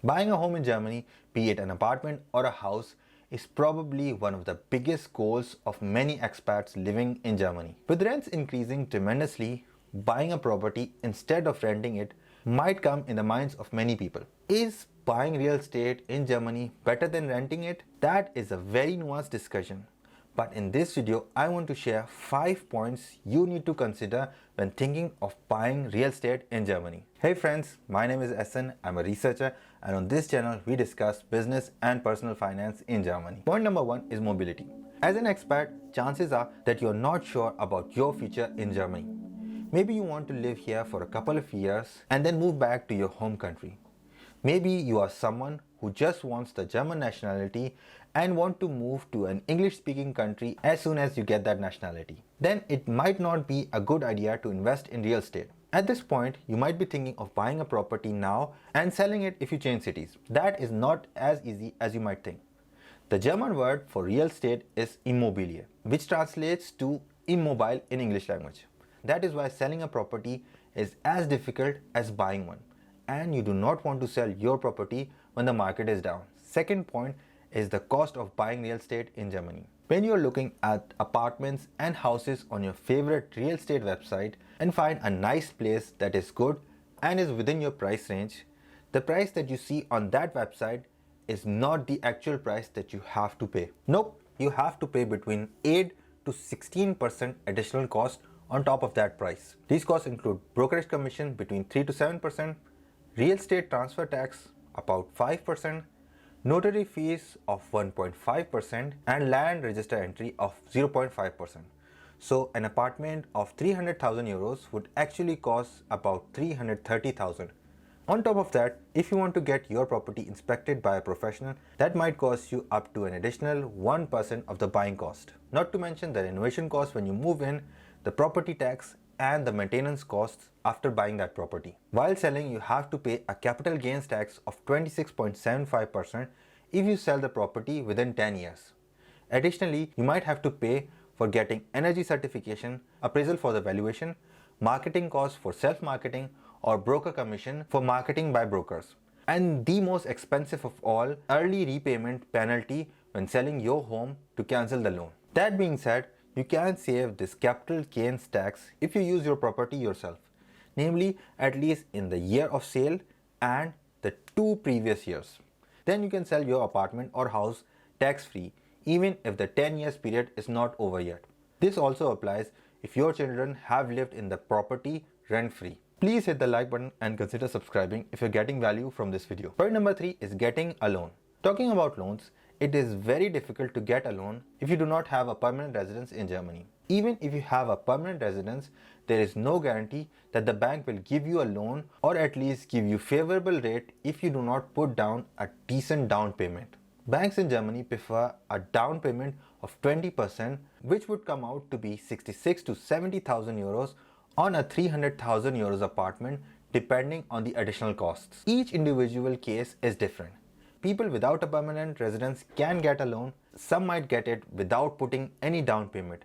Buying a home in Germany, be it an apartment or a house, is probably one of the biggest goals of many expats living in Germany. With rents increasing tremendously, buying a property instead of renting it might come in the minds of many people. Is buying real estate in Germany better than renting it? That is a very nuanced discussion. But in this video, I want to share 5 points you need to consider when thinking of buying real estate in Germany. Hey friends, my name is Ahsan. I'm a researcher, and on this channel we discuss business and personal finance in Germany. Point number 1 is mobility. As an expat, chances are that you're not sure about your future in Germany. Maybe you want to live here for a couple of years and then move back to your home country. Maybe you are someone who just wants the German nationality and want to move to an English-speaking country as soon as you get that nationality. Then it might not be a good idea to invest in real estate. At this point, you might be thinking of buying a property now and selling it if you change cities. That is not as easy as you might think. The German word for real estate is Immobilie, which translates to immobile in English language. That is why selling a property is as difficult as buying one, and you do not want to sell your property when the market is down. Second point is the cost of buying real estate in Germany. When you are looking at apartments and houses on your favorite real estate website and find a nice place that is good and is within your price range, the price that you see on that website is not the actual price that you have to pay. Nope, you have to pay between 8 to 16% additional cost on top of that price. These costs include brokerage commission between 3 to 7%, real estate transfer tax about 5%, notary fees of 1.5%, and land register entry of 0.5%. So an apartment of 300,000 euros would actually cost about 330,000. On top of that, if you want to get your property inspected by a professional, that might cost you up to an additional 1% of the buying cost. Not to mention the renovation cost when you move in, the property tax, and the maintenance costs after buying that property. While selling, you have to pay a capital gains tax of 26.75% if you sell the property within 10 years. Additionally, you might have to pay for getting energy certification, appraisal for the valuation, marketing costs for self-marketing, or broker commission for marketing by brokers. And the most expensive of all, early repayment penalty when selling your home to cancel the loan. That being said, you can save this capital gains tax if you use your property yourself, namely at least in the year of sale and the 2 previous years. Then you can sell your apartment or house tax-free even if the 10 years period is not over yet. This also applies if your children have lived in the property rent-free. Please hit the like button and consider subscribing if you're getting value from this video. Point number 3 is getting a loan. Talking about loans, it is very difficult to get a loan if you do not have a permanent residence in Germany. Even if you have a permanent residence, there is no guarantee that the bank will give you a loan or at least give you favorable rate if you do not put down a decent down payment. Banks in Germany prefer a down payment of 20%, which would come out to be 66 to 70,000 euros on a 300,000 euros apartment depending on the additional costs. Each individual case is different. People without a permanent residence can get a loan. Some might get it without putting any down payment.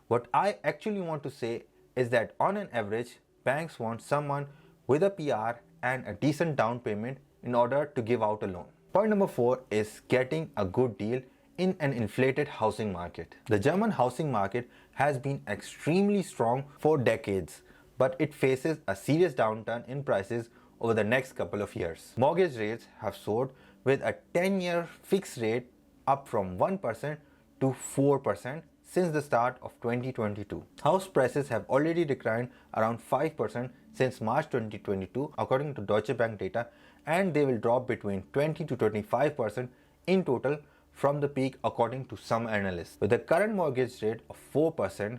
What I actually want to say is that on an average, banks want someone with a PR and a decent down payment in order to give out a loan. Point number 4 is getting a good deal in an inflated housing market. The German housing market has been extremely strong for decades, but it faces a serious downturn in prices over the next couple of years. Mortgage rates have soared, with a 10-year fixed rate up from 1% to 4% since the start of 2022. House prices have already declined around 5% since March 2022 according to Deutsche Bank data, and they will drop between 20 to 25% in total from the peak according to some analysts. With the current mortgage rate of 4%,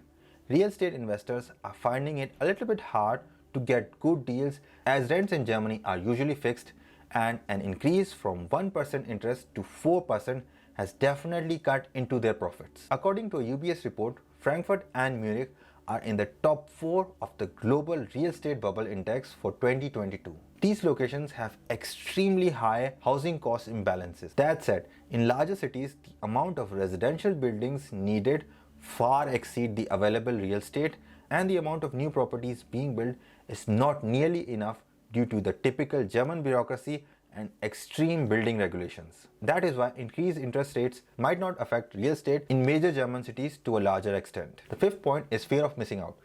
real estate investors are finding it a little bit hard to get good deals as rents in Germany are usually fixed, and an increase from 1% interest to 4% has definitely cut into their profits. According to a UBS report, Frankfurt and Munich are in the top 4 of the global real estate bubble index for 2022. These locations have extremely high housing cost imbalances. That said, in larger cities, the amount of residential buildings needed far exceed the available real estate, and the amount of new properties being built is not nearly enough due to the typical German bureaucracy and extreme building regulations. That is why increased interest rates might not affect real estate in major German cities to a larger extent. The fifth point is fear of missing out.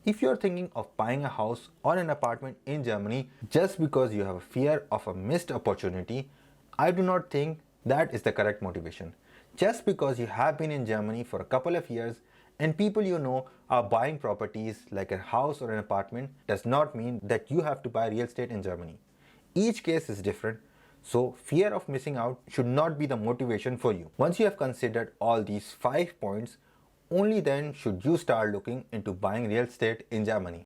If you are thinking of buying a house or an apartment in Germany just because you have a fear of a missed opportunity, I do not think that is the correct motivation. Just because you have been in Germany for a couple of years and people you know are buying properties like a house or an apartment does not mean that you have to buy real estate in Germany. Each case is different, so fear of missing out should not be the motivation for you. Once you have considered all these 5 points, only then should you start looking into buying real estate in Germany.